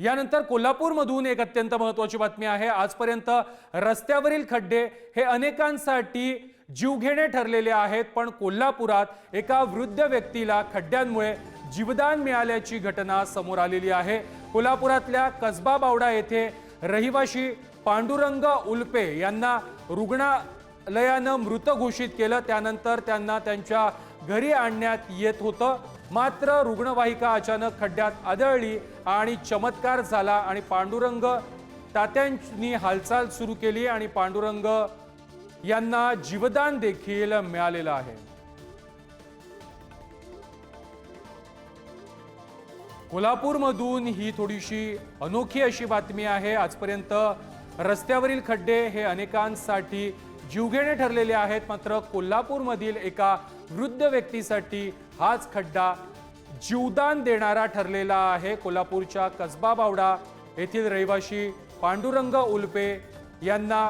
यानंतर कोल्हापूरमधून एक अत्यंत महत्त्वाची बातमी आहे। आजपर्यंत रस्त्यावरील खड्डे हे अनेकांसाठी जीवघेणे ठरलेले आहेत, पण कोल्हापुरात एका वृद्ध व्यक्तीला खड्ड्यांमुळे जीवदान मिळाल्याची घटना समोर आलेली आहे। कोल्हापुरातल्या कसबा बावडा येथे रहिवाशी पांडुरंग उल्पे यांना रुग्णालयानं मृत घोषित केलं। त्यानंतर त्यांना त्यांच्या घरी आणण्यात येत होतं, मात्र रुग्णवाहिका अचानक खड्ड्यात आदळली आणि चमत्कार झाला आणि पांडुरंग तात्यांनी हालचाल सुरू केली आणि पांडुरंग यांना जीवदान देखील मिळालेलं आहे। कोल्हापूरमधून ही थोडीशी अनोखी अशी बातमी आहे। आजपर्यंत रस्त्यावरील खड्डे हे अनेकांसाठी जीवघेणे ठरलेले आहेत, मात्र कोल्हापूरमधील एका वृद्ध व्यक्तीसाठी हाच खड्डा जीवदान देणारा ठरलेला आहे। कोल्हापूरच्या कसबा बावडा येथील रहिवाशी पांडुरंग उल्पे यांना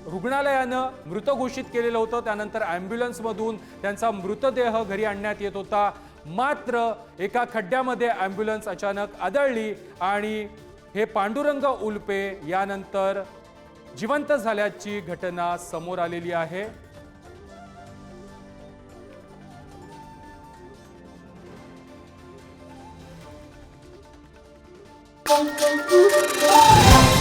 रुग्णालयानं मृत घोषित केलेलं होतं। त्यानंतर ॲम्ब्युलन्समधून त्यांचा मृतदेह घरी आणण्यात येत होता, मात्र एका खड्ड्यामध्ये ॲम्ब्युलन्स अचानक आदळली आणि हे पांडुरंग उल्पे यानंतर जिवंत झाल्याची घटना समोर आलेली आहे। Thank you.